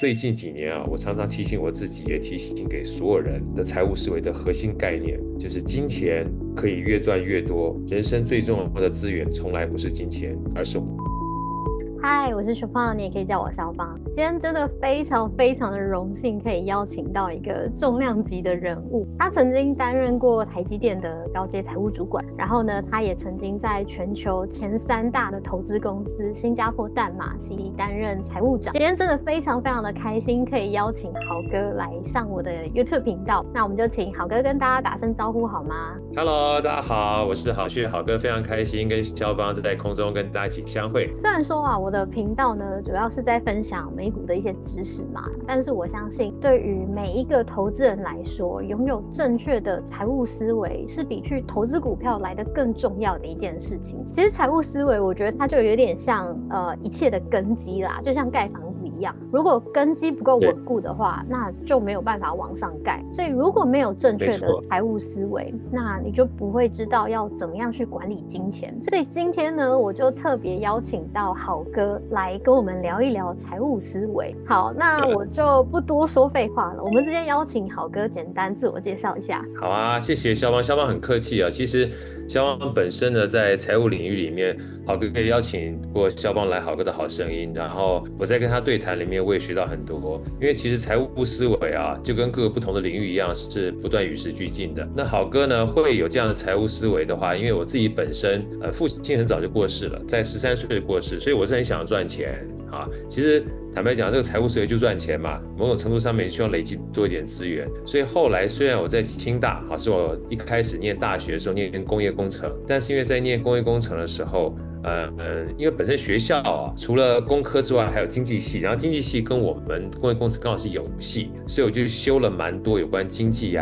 最近几年啊，我常常提醒我自己，也提醒给所有人的财务思维的核心概念，就是金钱可以越赚越多，人生最重要的资源从来不是金钱，而是我们。嗨，我是小胖，你也可以叫我小芳。今天真的非常非常的荣幸，可以邀请到一个重量级的人物。他曾经担任过台积电的高阶财务主管，然后呢，他也曾经在全球前3大的投资公司新加坡淡马锡担任财务长。今天真的非常非常的开心，可以邀请豪哥来上我的 YouTube 频道。那我们就请豪哥跟大家打声招呼好吗？ Hello，大家好，我是好趣好哥，非常开心跟肖邦在空中跟大家一起相会。虽然说啊，我的频道呢主要是在分享美股的一些知识嘛，但是我相信对于每一个投资人来说，拥有正确的财务思维是比去投资股票来得更重要的一件事情。其实财务思维，我觉得它就有点像一切的根基啦，就像盖房子一样，如果根基不够稳固的话，那就没有办法往上盖。所以如果没有正确的财务思维，那你就不会知道要怎么样去管理金钱。所以今天呢，我就特别邀请到豪哥来跟我们聊一聊财务思维。好，那我就不多说废话了，我们直接邀请豪哥简单自我介绍一下。好啊，谢谢肖邦，肖邦很客气啊。其实肖邦本身呢，在财务领域里面，好哥可以邀请过肖邦来好哥的好声音，然后我在跟他对谈里面，我也学到很多。因为其实财务思维啊，就跟各个不同的领域一样，是不断与时俱进的。那好哥呢，会有这样的财务思维的话，因为我自己本身父亲很早就过世了，在13岁就过世，所以我是很想要赚钱啊。其实坦白讲，这个财务思维就赚钱嘛，某种程度上面希望累积多一点资源。所以后来虽然我在清大是我一开始念大学的时候念工业工程，但是因为在念工业工程的时候，因为本身学校除了工科之外还有经济系，然后经济系跟我们工业工程刚好是有系，所以我就修了蛮多有关经济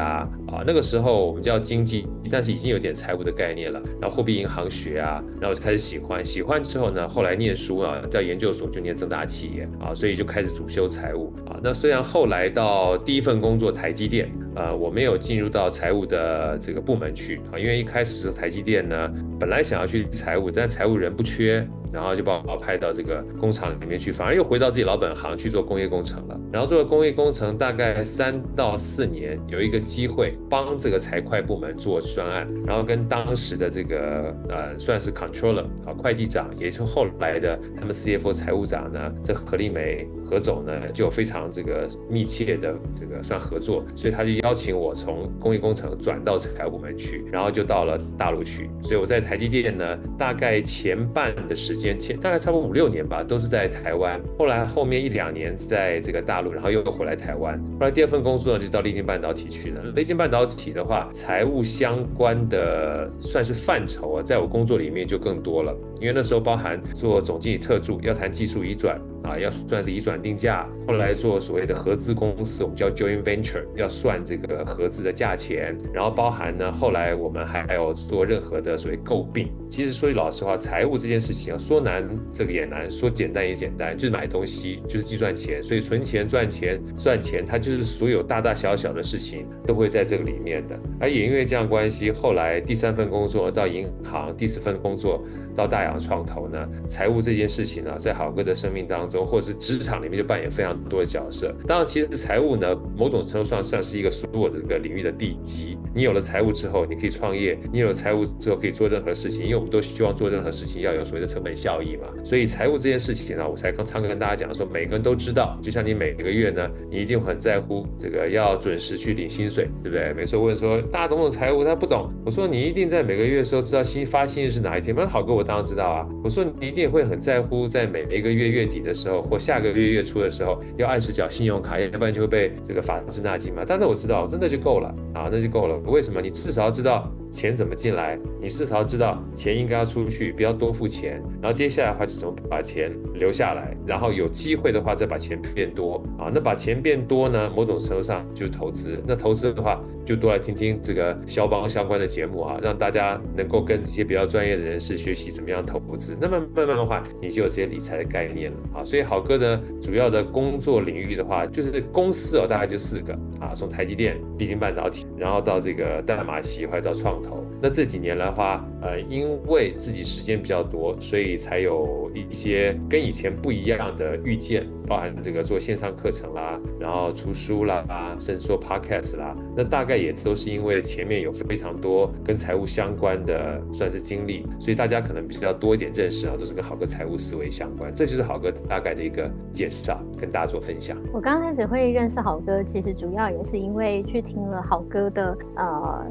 那个时候我们叫经济，但是已经有点财务的概念了，然后货币银行学然后我就开始喜欢之后呢，后来念书在研究所就念政大企业所以就开始主修财务那虽然后来到第一份工作台积电我没有进入到财务的这个部门去因为一开始台积电呢，本来想要去财务，但财务人不缺，然后就把我派到这个工厂里面去，反而又回到自己老本行去做工业工程了。然后做了工业工程大概3到4年，有一个机会帮这个财会部门做专案，然后跟当时的这个算是 controller 会计长，也是后来的他们 CFO 财务长呢，这何立梅何总呢就有非常这个密切的这个算合作，所以他就邀请我从工业工程转到财务部门去，然后就到了大陆去。所以我在台积电呢，大概前半的时间，大概差不多5、6年吧，都是在台湾。后面1、2年在这个大陆，然后又回来台湾。后来第2份工作呢，就到力晶半导体去了。力晶半导体的话，财务相关的算是范畴在我工作里面就更多了，因为那时候包含做总经理特助，要谈技术移转要算是移转定价，后来做所谓的合资公司，我们叫 joint venture， 要算这个合资的价钱，然后包含呢，后来我们还有做任何的所谓购并。其实说句老实话，财务这件事情说难这个也难，说简单也简单，就是买东西，就是计算钱，所以存钱、赚钱、算钱，它就是所有大大小小的事情都会在这个里面的。而也因为这样关系，后来第3份工作到银行，第4份工作到大洋创投呢，财务这件事情呢，在好哥的生命当中，或者是职场里面就扮演非常多的角色。当然，其实财务呢，某种程度上算是一个所有的这个领域的地基。你有了财务之后，你可以创业；你有了财务之后，可以做任何事情。因为我们都希望做任何事情要有所谓的成本效益嘛。所以财务这件事情呢，我才常跟大家讲说，每个人都知道。就像你每个月呢，你一定很在乎这个要准时去领薪水，对不对？每次问说大家懂不懂财务，他不懂。我说你一定在每个月的时候知道发薪日是哪一天吗？好哥，我当然知道啊。我说你一定会很在乎，在每一个月月底的时候，或下个月月初的时候，要按时缴信用卡，要不然就会被这个法制纳金嘛。但是我知道，真的就够了那就够了。为什么？你至少要知道钱怎么进来，你至少要知道钱应该要出去，不要多付钱。然后接下来的话，就怎么把钱留下来，然后有机会的话再把钱变多那把钱变多呢，某种程度上就是投资。那投资的话，就多来听听这个肖邦相关的节目让大家能够跟这些比较专业的人士学习怎么样投资。那么慢慢的话，你就有这些理财的概念了所以好哥呢，主要的工作领域的话，就是公司大概就4个从台积电、力晶半导体，然后到这个淡马锡，后来到创投。那这几年的话，因为自己时间比较多，所以才有一些跟以前不一样的遇见，包含这个做线上课程啦，然后出书啦，甚至做 podcast 啦，那大概也都是因为前面有非常多跟财务相关的算是经历，所以大家可能比较多一点认识都是跟好哥财务思维相关。这就是好哥大概的一个介绍，跟大家做分享。我刚开始会认识好哥，其实主要也是因为去听了好哥的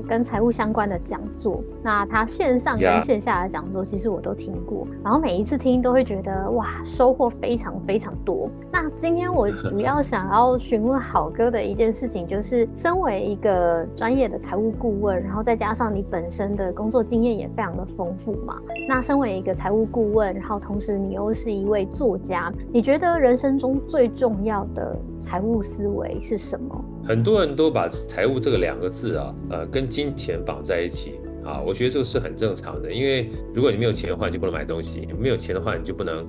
跟财务相关的讲座，那他线上跟线下的讲座其实我都听过，然后每一次听都会觉得哇，收获非常非常多。那今天我主要想要询问好哥的一件事情，就是身为一个专业的财务顾问，然后再加上你本身的工作经验也非常的丰富嘛，那身为一个财务顾问，然后同时你又是一位作家，你觉得人生中最重要的财务思维是什么？很多人都把财务这个2个字跟金钱绑在一起我觉得这个是很正常的，因为如果你没有钱的话，你就不能买东西；没有钱的话，你就不能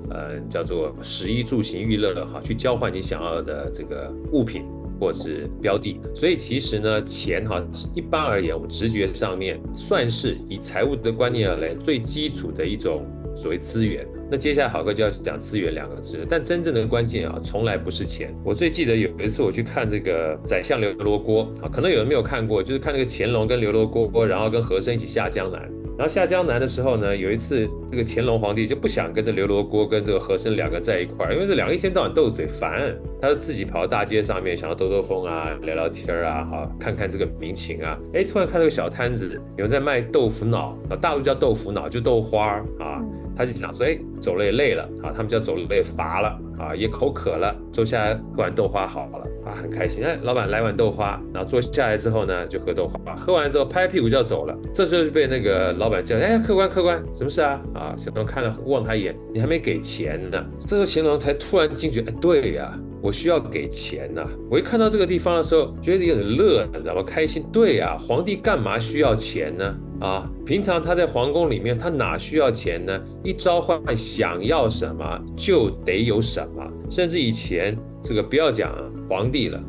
叫做食衣住行娱乐去交换你想要的这个物品或是标的。所以其实呢，钱一般而言，我们直觉上面算是以财务的观念而言最基础的一种所谓资源。那接下来好哥就要讲资源2个字，但真正的关键从来不是钱。我最记得有一次我去看这个宰相刘罗锅可能有人没有看过，就是看那个乾隆跟刘罗锅，然后跟和珅一起下江南。然后下江南的时候呢，有一次这个乾隆皇帝就不想跟着刘罗锅跟这个和珅2个在一块，因为这2个一天到晚斗嘴烦，他就自己跑到大街上面想要兜兜风聊聊天看看这个民情突然看到个小摊子，有人在卖豆腐脑大陆叫豆腐脑，就豆花他就想说，走了也累了他们叫走了也乏了也口渴了，坐下来喝碗豆花好了很开心。老板来碗豆花，然后坐下来之后呢，就喝豆花，喝完之后拍屁股就要走了，这时候就被那个老板叫，客官，什么事乾隆看了望他一眼，你还没给钱呢。这时候乾隆才突然惊觉，对呀，我需要给钱我一看到这个地方的时候，觉得有点乐，你知道吗？开心。对呀，皇帝干嘛需要钱呢？平常他在皇宫里面，他哪需要钱呢？一召唤想要什么就得有什么，甚至以前这个不要讲皇帝了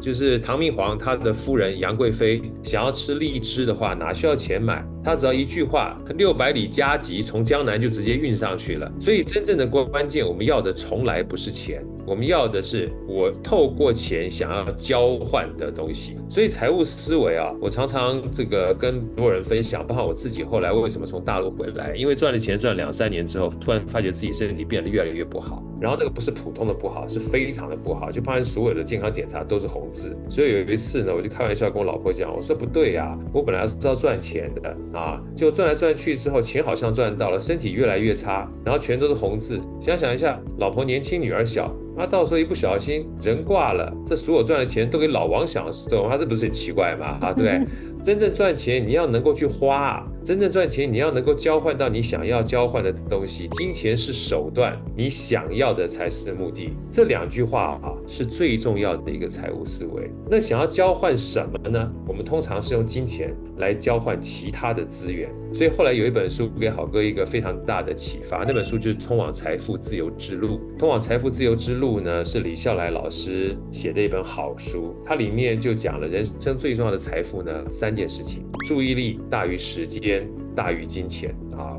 就是唐明皇他的夫人杨贵妃想要吃荔枝的话，哪需要钱买？他只要一句话，600里加急从江南就直接运上去了。所以真正的关键，我们要的从来不是钱，我们要的是我透过钱想要交换的东西。所以财务思维我常常这个跟很多人分享，包括我自己后来为什么从大陆回来，因为赚了钱赚了2-3年之后，突然发觉自己身体变得越来越不好，然后那个不是普通的不好，是非常的不好，就包含所有的健康检查都是红字。所以有一次呢，我就开玩笑跟我老婆讲，我说不对我本来是要赚钱的结果赚来赚去之后，钱好像赚到了，身体越来越差，然后全都是红字。想一下，老婆年轻，女儿小，到时候一不小心人挂了，这所有赚的钱都给老王享受，这不是很奇怪吗？对不对？真正赚钱你要能够去花真正赚钱你要能够交换到你想要交换的东西。金钱是手段，你想要的才是目的。这2句话是最重要的一个财务思维。那想要交换什么呢？我们通常是用金钱来交换其他的资源。所以后来有一本书给好哥一个非常大的启发，那本书就是《通往财富自由之路》。《通往财富自由之路》呢，是李笑来老师写的一本好书，它里面就讲了人生最重要的财富呢3件事情：注意力大于时间，大于金钱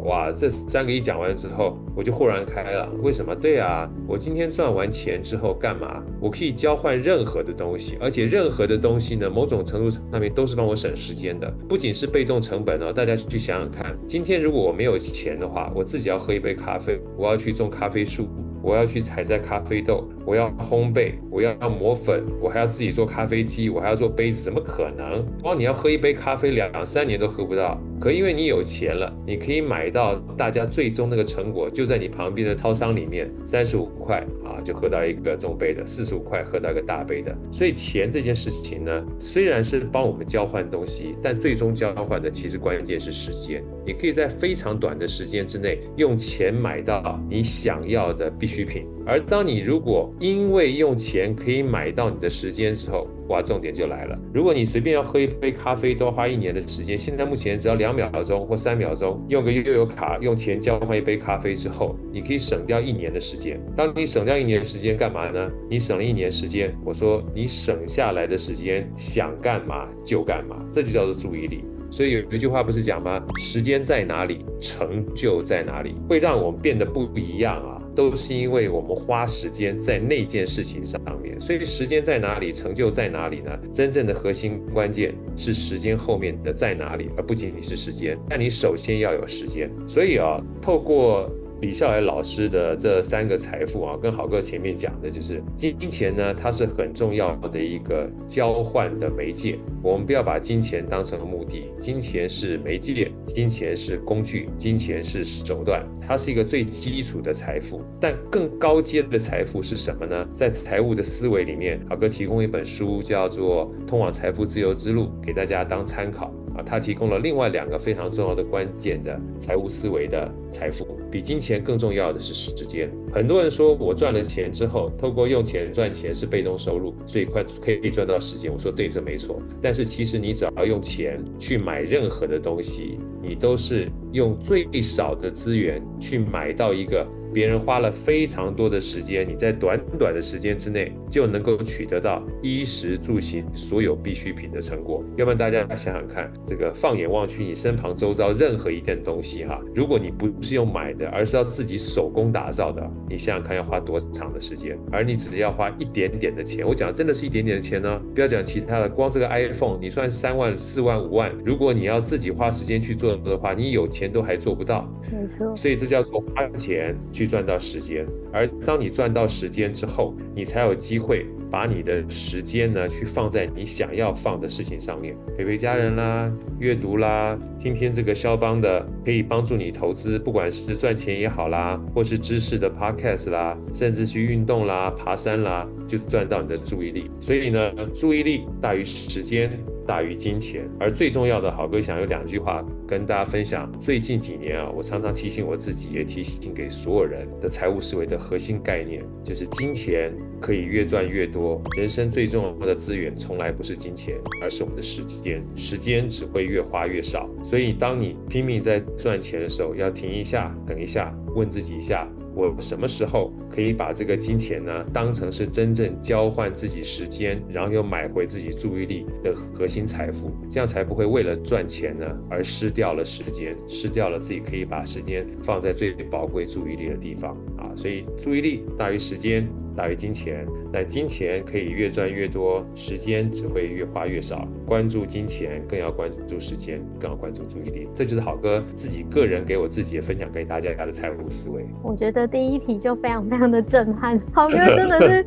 哇，这3个一讲完之后，我就豁然开朗。为什么？对我今天赚完钱之后干嘛？我可以交换任何的东西，而且任何的东西呢，某种程度上面都是帮我省时间的，不仅是被动成本大家去想想看，今天如果我没有钱的话，我自己要喝一杯咖啡，我要去种咖啡树，我要去采摘咖啡豆，我要烘焙，我要磨粉，我还要自己做咖啡机，我还要做杯子，怎么可能？你要喝一杯咖啡2-3年都喝不到。可因为你有钱了，你可以买到大家最终那个成果就在你旁边的超商里面，35块就喝到一个中杯的，45块喝到一个大杯的。所以钱这件事情呢，虽然是帮我们交换东西，但最终交换的其实关键是时间。你可以在非常短的时间之内用钱买到你想要的必需品，而当你如果因为用钱可以买到你的时间之后，哇，重点就来了。如果你随便要喝一杯咖啡都要花1年的时间，现在目前只要2秒钟或3秒钟，用个悠游卡用钱交换一杯咖啡之后，你可以省掉1年的时间。当你省掉1年的时间干嘛呢？你省了1年时间，我说你省下来的时间想干嘛就干嘛，这就叫做注意力。所以有一句话不是讲吗？时间在哪里，成就在哪里，会让我们变得不一样啊，都是因为我们花时间在那件事情上面。所以时间在哪里，成就在哪里呢？真正的核心关键是时间后面的在哪里，而不仅仅是时间。但你首先要有时间。所以透过李笑来老师的这3个财富跟好哥前面讲的就是金钱呢，它是很重要的一个交换的媒介。我们不要把金钱当成目的，金钱是媒介，金钱是工具，金钱是手段，它是一个最基础的财富。但更高阶的财富是什么呢？在财务的思维里面，好哥提供一本书叫做《通往财富自由之路》，给大家当参考。他提供了另外2个非常重要的关键的财务思维的财富，比金钱更重要的是时间。很多人说我赚了钱之后，透过用钱赚钱是被动收入，所以可以赚到时间。我说对，这没错。但是其实你只要用钱去买任何的东西，你都是用最少的资源去买到一个别人花了非常多的时间，你在短短的时间之内就能够取得到衣食住行所有必需品的成果。要不然大家想想看，这个放眼望去，你身旁周遭任何一件东西如果你不是用买的，而是要自己手工打造的，你想想看要花多长的时间，而你只要花一点点的钱。我讲真的是一点点的钱呢，不要讲其他的，光这个 iPhone 你算3万、4万、5万，如果你要自己花时间去做的话，你有钱都还做不到。没错，所以这叫做花钱去赚到时间。而当你赚到时间之后，你才有机会把你的时间呢去放在你想要放的事情上面，陪陪家人啦，阅读啦，听听这个肖邦的可以帮助你投资，不管是赚钱也好啦，或是知识的 podcast 啦，甚至去运动啦，爬山啦，就赚到你的注意力。所以呢，注意力大于时间，大于金钱。而最重要的，好哥想有2句话跟大家分享。最近几年我常常提醒我自己，也提醒给所有人的财务思维的核心概念，就是金钱可以越赚越多，人生最重要的资源从来不是金钱，而是我们的时间。时间只会越花越少。所以当你拼命在赚钱的时候，要停一下，等一下，问自己一下，我什么时候可以把这个金钱呢当成是真正交换自己时间，然后又买回自己注意力的核心财富，这样才不会为了赚钱呢而失掉了时间，失掉了自己可以把时间放在最宝贵注意力的地方所以注意力大于时间，大于金钱，但金钱可以越赚越多，时间只会越花越少。关注金钱，更要关注时间，更要关注注意力。这就是好哥自己个人给我自己分享给大家的财务思维。我觉得第一题就非常非常的震撼，好哥真的是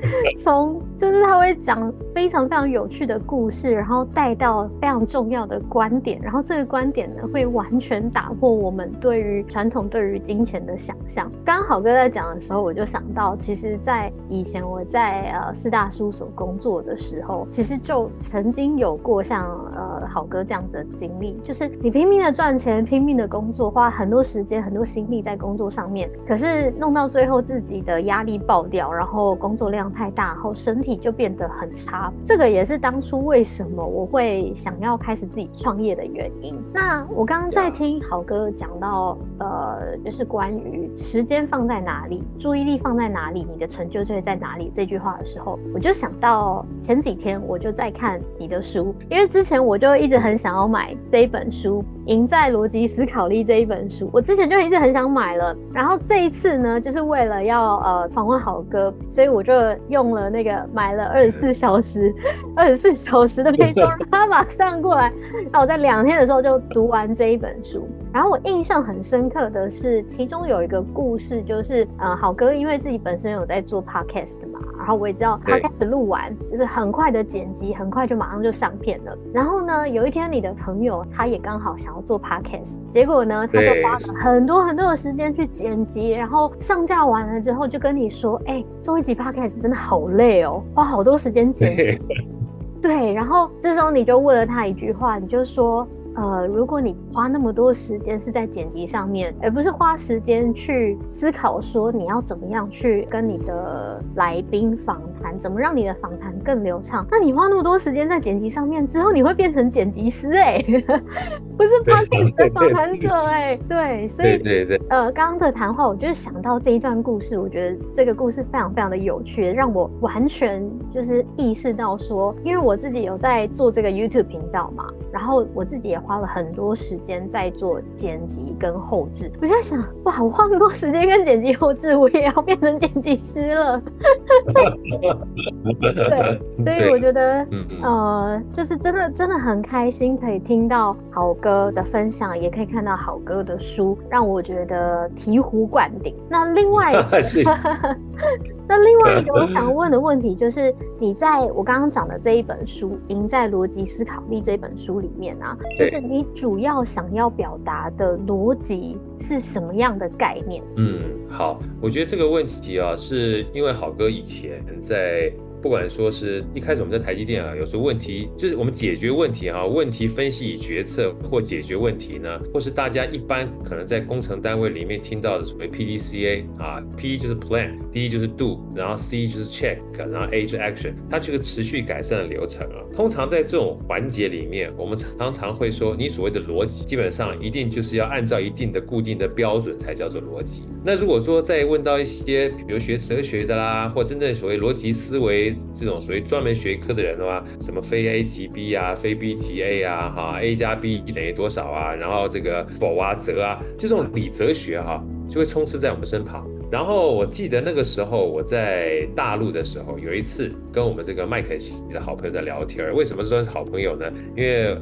就是他会讲非常非常有趣的故事，然后带到非常重要的观点，然后这个观点呢会完全打破我们对于传统对于金钱的想象。刚刚好哥在讲的时候，我就想到，其实在以前我在4大事务所工作的时候，其实就曾经有过像好哥这样子的经历，就是你拼命的赚钱，拼命的工作，花很多时间很多心力在工作上面，可是弄到最后自己的压力爆掉，然后工作量太大后身体就变得很差。这个也是当初为什么我会想要开始自己创业的原因。那我刚刚在听好哥讲到就是关于时间放在哪里，注意力放在哪里，你的成就就会在哪里这句话的时候，我就想到前几天我就在看你的书，因为之前我就一直很想要买这一本书《赢在逻辑思考力》这一本书，我之前就一直很想买了。然后这一次呢，就是为了要访问好哥，所以我就用了那个买了24小时的配送，让他马上过来。然后我在2天的时候就读完这一本书。然后我印象很深刻的是，其中有一个故事，就是好哥因为自己本身有在做 podcast 嘛，然后我也知道 podcast 录完就是很快的剪辑，很快就马上就上片了。然后呢，有一天你的朋友他也刚好想要做 podcast， 结果呢他就花了很多很多的时间去剪辑，然后上架完了之后就跟你说，做一集 podcast 真的好累哦，花好多时间剪辑。对，然后这时候你就问了他一句话，你就说如果你花那么多时间是在剪辑上面，而不是花时间去思考说你要怎么样去跟你的来宾访谈，怎么让你的访谈更流畅，那你花那么多时间在剪辑上面之后，你会变成剪辑师不是 podcast 的访谈者对，所以刚刚的谈话，我就想到这一段故事，我觉得这个故事非常非常的有趣，让我完全就是意识到说，因为我自己有在做这个 YouTube 频道嘛，然后我自己也花了很多时间在做剪辑跟后制。我在想，哇，我花那么多时间跟剪辑后制，我也要变成剪辑师了。对，所以我觉得，就是真的很开心，可以听到好哥的分享，也可以看到好哥的书，让我觉得醍醐灌顶。那另外那另外一个我想问的问题就是，你在我刚刚讲的这一本书《赢在逻辑思考力》这本书里面啊，就是你主要想要表达的逻辑是什么样的概念？好，我觉得这个问题啊，是因为好哥以前在。不管说是一开始我们在台积电啊，有时候问题就是我们解决问题啊，问题分析与决策或解决问题呢，或是大家一般可能在工程单位里面听到的所谓 PDCA 啊 ，P 就是 Plan，D 就是 Do， 然后 C 就是 Check， 然后 A 就是 Action， 它是个持续改善的流程啊。通常在这种环节里面，我们常常会说，你所谓的逻辑，基本上一定就是要按照一定的固定的标准才叫做逻辑。那如果说再问到一些，比如学哲学的啦，或真正所谓逻辑思维这种所谓专门学科的人的话，什么非 A 即 B 啊，非 B 即 A 啊，哈 ，A 加 B 等于多少啊？然后这个否啊、则啊，就这种理哲学哈，就会充斥在我们身旁。然后我记得那个时候我在大陆的时候，有一次跟我们这个麦肯锡的好朋友在聊天。为什么说是好朋友呢？因为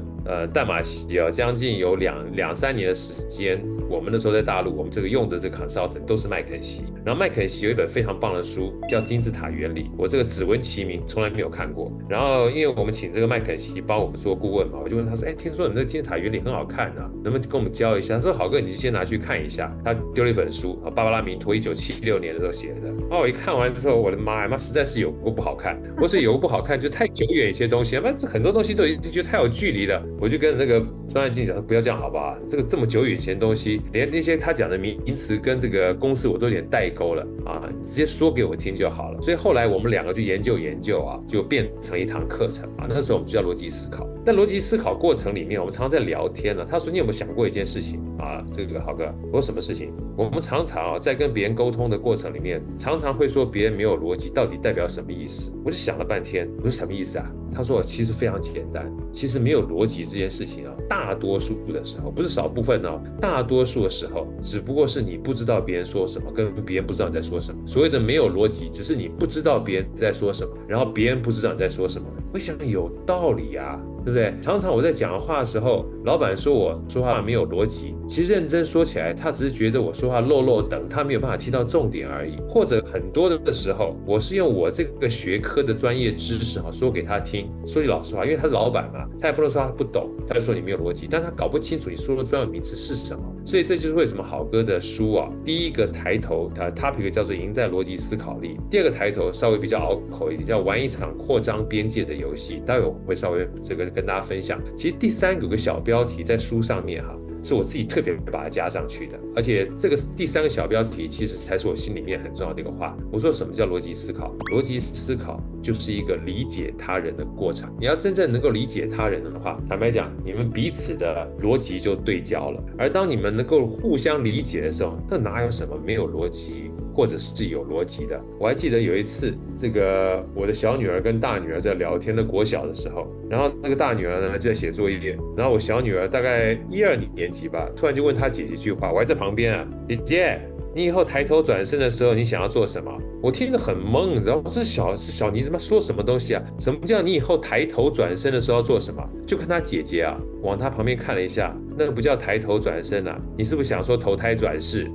淡马锡将近有两三年的时间，我们那时候在大陆，我们这个用的这个 consultant 都是麦肯锡。然后麦肯锡有一本非常棒的书叫《金字塔原理》，我这个只闻其名，从来没有看过。然后因为我们请这个麦肯锡帮我们做顾问嘛，我就问他说：“听说你这个金字塔原理很好看啊，能不能跟我们教一下？”他说：“好哥，你就先拿去看一下。”他丢了一本书，芭芭拉明托1976年的时候写的。然后我一看完之后，我的妈呀，实在是有过不好看。我说有个不好看，就太久远一些东西，很多东西都已经觉得太有距离了。我就跟那个专案经理讲说，不要这样好不好？这么久远以前的东西，连那些他讲的名词跟这个公式我都有点代沟了啊，直接说给我听就好了。所以后来我们两个就研究啊，就变成一堂课程啊。那时候我们就叫逻辑思考。但逻辑思考过程里面，我们常常在聊天了。他说：“你有没有想过一件事情啊？”这个好哥，我说什么事情？我们常常在跟别人沟通的过程里面，常常会说别人没有逻辑，到底代表什么意思？我就想了半天，我说什么意思啊？他说其实非常简单，其实没有逻辑这件事情啊，大多数的时候不是少部分哦，大多数的时候只不过是你不知道别人说什么，跟别人不知道你在说什么。所谓的没有逻辑，只是你不知道别人在说什么，然后别人不知道你在说什么。我想有道理啊，对不对？常常我在讲话的时候，老板说我说话没有逻辑，其实认真说起来，他只是觉得我说话漏等，他没有办法听到重点而已。或者很多的时候，我是用我这个学科的专业知识说给他听。说句老实话，因为他是老板嘛，他也不能说他不懂，他就说你没有逻辑，但他搞不清楚你说的专有名词是什么。所以这就是为什么好哥的书啊，第一个抬头topic 叫做赢在逻辑思考力，第二个抬头稍微比较拗口一点，叫玩一场扩张边界的游戏，待会我会稍微这个跟大家分享。其实第三个有个小标题在书上面是我自己特别把它加上去的，而且这个第三个小标题其实才是我心里面很重要的一个话。我说什么叫逻辑思考？逻辑思考就是一个理解他人的过程。你要真正能够理解他人的话，坦白讲，你们彼此的逻辑就对焦了。而当你们能够互相理解的时候，那哪有什么没有逻辑或者是有逻辑的？我还记得有一次，这个我的小女儿跟大女儿在聊天的国小的时候，然后那个大女儿呢就在写作业，然后我小女儿大概1、2年级吧，突然就问她姐姐一句话，我还在旁边啊，姐姐，你以后抬头转身的时候，你想要做什么？我听得很懵，你知道吗？这小妮子妈说什么东西啊？什么叫你以后抬头转身的时候要做什么？就看她姐姐啊，往她旁边看了一下，那个不叫抬头转身啊，你是不是想说投胎转世？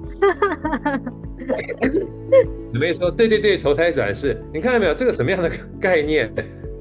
你妹说对，投胎转世，你看到没有？这个什么样的概念？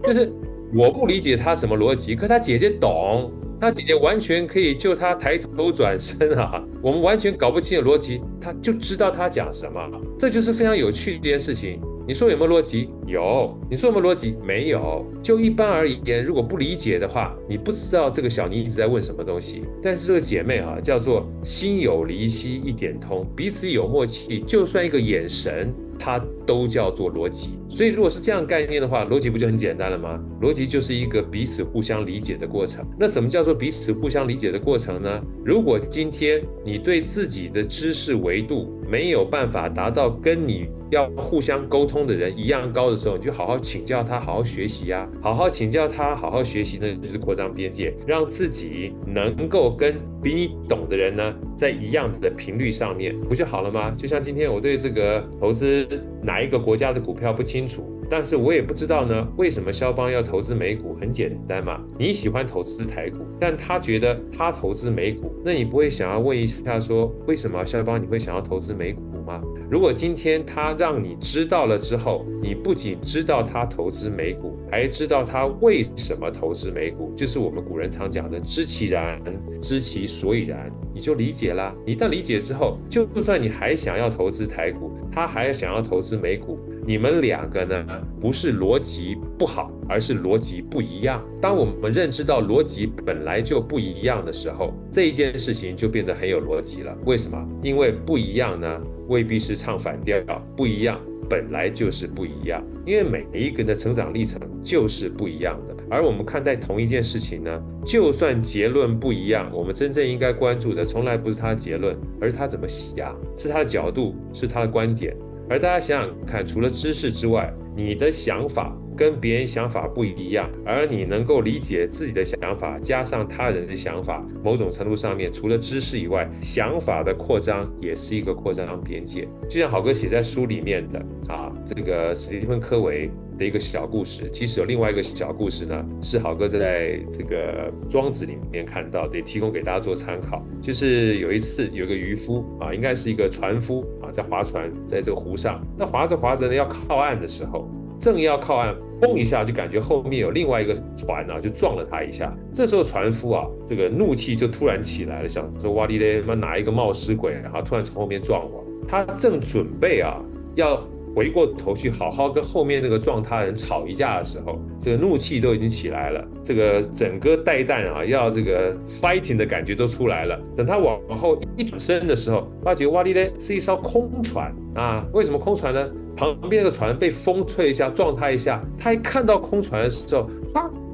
就是我不理解他什么逻辑，可他姐姐懂，他姐姐完全可以就他抬头转身啊。我们完全搞不清的逻辑，他就知道他讲什么，这就是非常有趣的一件事情。你说有没有逻辑？有。你说有没有逻辑？没有。就一般而言，如果不理解的话，你不知道这个小妮子在问什么东西。但是这个姐妹叫做心有灵犀一点通，彼此有默契，就算一个眼神，她都叫做逻辑。所以如果是这样概念的话，逻辑不就很简单了吗？逻辑就是一个彼此互相理解的过程。那什么叫做彼此互相理解的过程呢？如果今天你对自己的知识维度没有办法达到跟你要互相沟通的人一样高的时候，你就好好请教他，好好学习啊，好好请教他，好好学习呢，就是扩张边界，让自己能够跟比你懂的人呢在一样的频率上面，不就好了吗？就像今天我对这个投资哪一个国家的股票不清楚，但是我也不知道呢，为什么肖邦要投资美股？很简单嘛，你喜欢投资台股，但他觉得他投资美股，那你不会想要问一下说，为什么肖邦你会想要投资美股吗？如果今天他让你知道了之后，你不仅知道他投资美股，还知道他为什么投资美股，就是我们古人常讲的知其然，知其所以然，你就理解啦。你一旦理解之后，就算你还想要投资台股，他还想要投资美股，你们两个呢，不是逻辑不好，而是逻辑不一样。当我们认知到逻辑本来就不一样的时候，这一件事情就变得很有逻辑了。为什么？因为不一样呢，未必是唱反调，不一样本来就是不一样。因为每一个人的成长历程就是不一样的。而我们看待同一件事情呢，就算结论不一样，我们真正应该关注的从来不是他的结论，而是他怎么想，是他的角度，是他的观点。而大家想想看，除了知识之外，你的想法跟别人想法不一样，而你能够理解自己的想法，加上他人的想法，某种程度上面，除了知识以外，想法的扩张也是一个扩张边界。就像好哥写在书里面的这个史蒂芬·科维的一个小故事，其实有另外一个小故事呢，是好哥在这个庄子里面看到的，也提供给大家做参考。就是有一次有一个渔夫应该是一个船夫在划船，在这个湖上，那划着划着呢，要靠岸的时候，正要靠岸，嘣一下就感觉后面有另外一个船就撞了他一下。这时候船夫这个怒气就突然起来了，想说哇哩嘞，哪一个冒失鬼突然从后面撞我。他正准备要回过头去好好跟后面那个撞他的人吵一架的时候，这个怒气都已经起来了，这个整个带弹要这个 fighting 的感觉都出来了。等他往后一转身的时候，发觉哇哩嘞是一艘空船为什么空船呢？旁边那个船被风吹一下，撞他一下，他一看到空船的时候，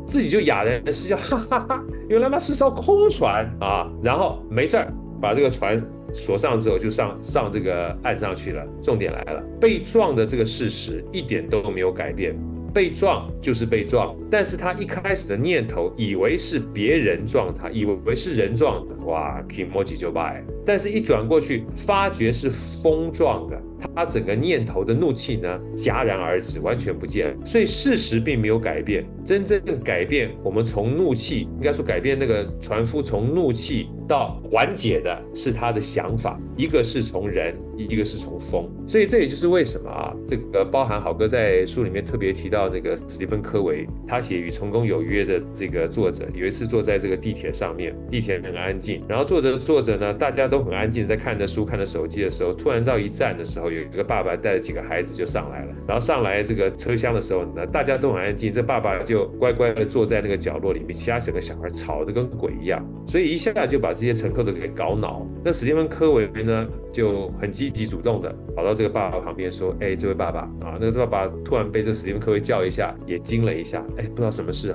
自己就哑然失笑，哈哈哈，原来是艘空船然后没事儿，把这个船锁上之后就上这个岸上去了。重点来了，被撞的这个事实一点都没有改变，被撞就是被撞，但是他一开始的念头以为是别人撞他，以为是人撞的，哇 kimoji 就败。但是一转过去发觉是风撞的，他整个念头的怒气呢戛然而止，完全不见。所以事实并没有改变，真正改变我们从怒气，应该说改变那个船夫从怒气到缓解的是他的想法，一个是从人，一个是从风。所以这也就是为什么这个包含好哥在书里面特别提到那个史蒂芬·科维，他写《与成功有约》的这个作者，有一次坐在这个地铁上面，地铁很安静，然后坐着呢，大家都很安静，在看着书看着手机的时候，突然到一站的时候，有一个爸爸带着几个孩子就上来了，然后上来这个车厢的时候呢，大家都很安静，这爸爸就乖乖的坐在那个角落里面，其他整个小孩吵得跟鬼一样，所以一下就把这些乘客都给搞恼。那史蒂芬·科维呢就很积极主动的跑到这个爸爸旁边说，这位爸爸那个爸爸突然被这史蒂芬·科维叫一下，也惊了一下，不知道什么事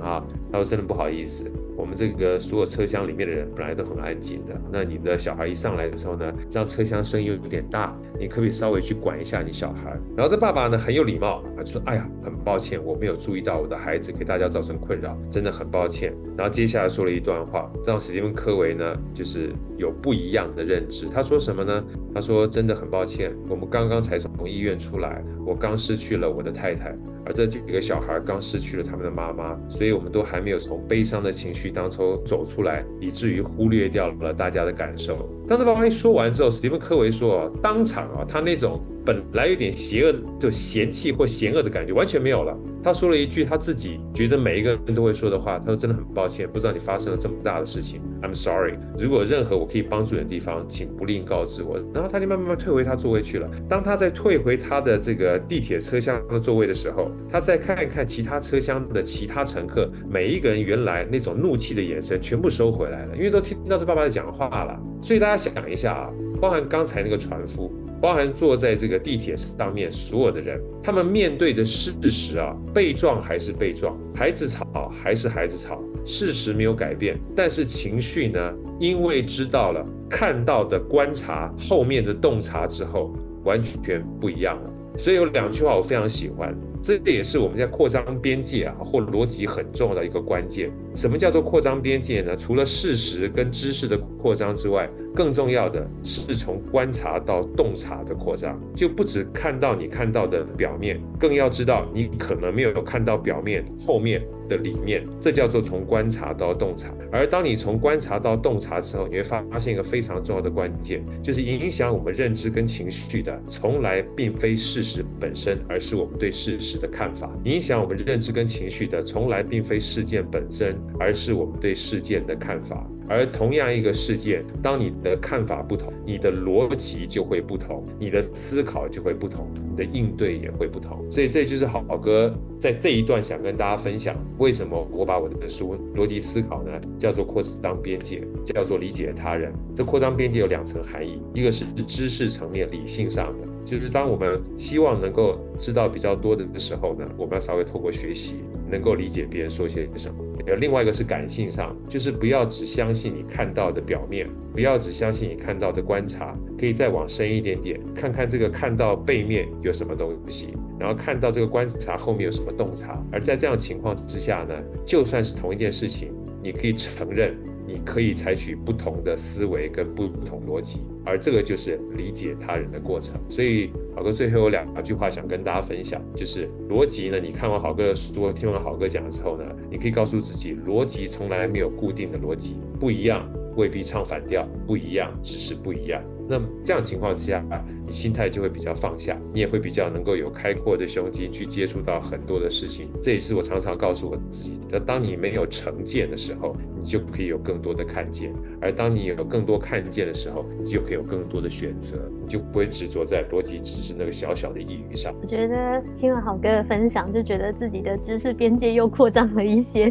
他说真的不好意思，我们这个所有车厢里面的人本来都很安静的，那你的小孩一上来的时候呢，让车厢声音有点大，你可不可以稍微去管一下你小孩？然后这爸爸呢很有礼貌就说，哎呀，很抱歉，我没有注意到我的孩子给大家造成困扰，真的很抱歉。然后接下来说了一段话，让史蒂芬·科维呢就是有不一样的认知。他说什么呢？他说真的很抱歉，我们刚刚才从医院出来，我刚失去了我的太太，而这几个小孩刚失去了他们的妈妈，所以我们都还没有从悲伤的情绪当中走出来，以至于忽略掉了大家的感受。当这爸爸一说完之后，史蒂芬·科维说当场他那种本来有点邪恶就嫌弃或嫌恶的感觉完全没有了。他说了一句他自己觉得每一个人都会说的话，他说真的很抱歉，不知道你发生了这么大的事情， I'm sorry， 如果有任何我可以帮助你的地方，请不吝告知我。然后他就慢慢退回他座位去了。当他在退回他的这个地铁车厢的座位的时候，他再看一看其他车厢的其他乘客，每一个人原来那种怒气的眼神全部收回来了，因为都听到这爸爸在讲话了。所以大家想一下包含刚才那个船夫，包含坐在这个地铁上面所有的人，他们面对的事实啊，被撞还是被撞，孩子吵还是孩子吵，事实没有改变，但是情绪呢，因为知道了看到的观察后面的洞察之后，完全不一样了。所以有2句话我非常喜欢，这也是我们在扩张边界或逻辑很重要的一个关键。什么叫做扩张边界呢？除了事实跟知识的扩张之外，更重要的是从观察到洞察的扩张，就不只看到你看到的表面，更要知道你可能没有看到表面后面的里面，这叫做从观察到洞察。而当你从观察到洞察之后，你会发现一个非常重要的关键，就是影响我们认知跟情绪的从来并非事实本身，而是我们对事实的看法。影响我们认知跟情绪的从来并非事件本身，而是我们对事件的看法。而同样一个事件，当你的看法不同，你的逻辑就会不同，你的思考就会不同，你的应对也会不同。所以这就是好哥在这一段想跟大家分享，为什么我把我的书逻辑思考呢叫做扩张边界，叫做理解他人。这扩张边界有2层含义，一个是知识层面理性上的，就是当我们希望能够知道比较多的时候呢，我们要稍微透过学习能够理解别人说些什么。另外一个是感性上，就是不要只相信你看到的表面，不要只相信你看到的观察，可以再往深一点点，看看这个看到背面有什么东西，然后看到这个观察后面有什么洞察。而在这样的情况之下呢，就算是同一件事情，你可以承认你可以采取不同的思维跟不同逻辑，而这个就是理解他人的过程。所以好哥最后有2句话想跟大家分享，就是逻辑呢，你看完好哥的书，听完好哥讲之后呢，你可以告诉自己，逻辑从来没有固定的逻辑，不一样未必唱反调，不一样只是不一样。那么这样情况之下，你心态就会比较放下，你也会比较能够有开阔的胸襟去接触到很多的事情。这也是我常常告诉我自己的，当你没有成见的时候，你就可以有更多的看见，而当你有更多看见的时候，你就可以有更多的选择，你就不会执着在逻辑只是那个小小的一隅上。我觉得听了好哥的分享，就觉得自己的知识边界又扩张了一些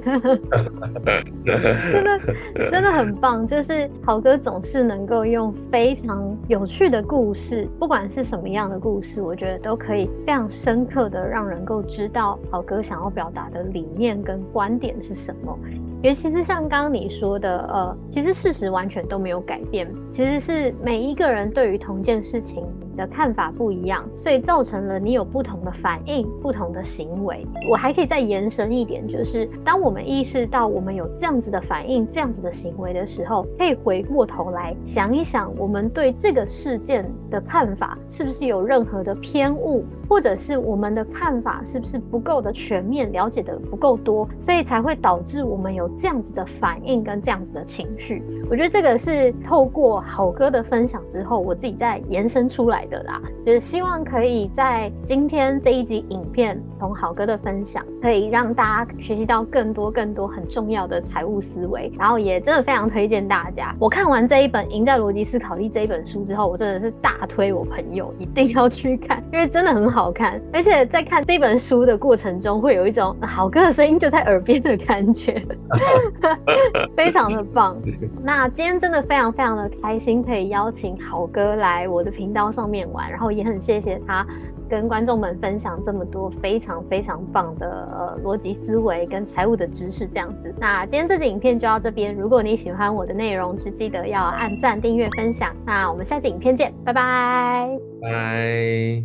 真的很棒，就是好哥总是能够用非常有趣的故事，不管是什么样的故事，我觉得都可以非常深刻的让人够知道好哥想要表达的理念跟观点是什么。尤其是像刚刚你说的，其实事实完全都没有改变，其实是每一个人对于同一件事情的看法不一样，所以造成了你有不同的反应，不同的行为。我还可以再延伸一点，就是当我们意识到我们有这样子的反应，这样子的行为的时候，可以回过头来想一想，我们对这个事件的看法是不是有任何的偏误，或者是我们的看法是不是不够的全面，了解的不够多，所以才会导致我们有这样子的反应跟这样子的情绪。我觉得这个是透过好哥的分享之后，我自己在延伸出来的啦，就是希望可以在今天这一集影片，从好哥的分享，可以让大家学习到更多很重要的财务思维。然后也真的非常推荐大家，我看完这一本《赢在逻辑思考力》这一本书之后，我真的是大推我朋友一定要去看，因为真的很好看，而且在看这本书的过程中，会有一种好哥的声音就在耳边的感觉非常的棒。那今天真的非常的开心，可以邀请好哥来我的频道上面玩，然后也很谢谢他跟观众们分享这么多非常棒的逻辑思维跟财务的知识这样子。那今天这集影片就到这边，如果你喜欢我的内容，就记得要按赞、订阅、分享。那我们下集影片见，拜拜。拜。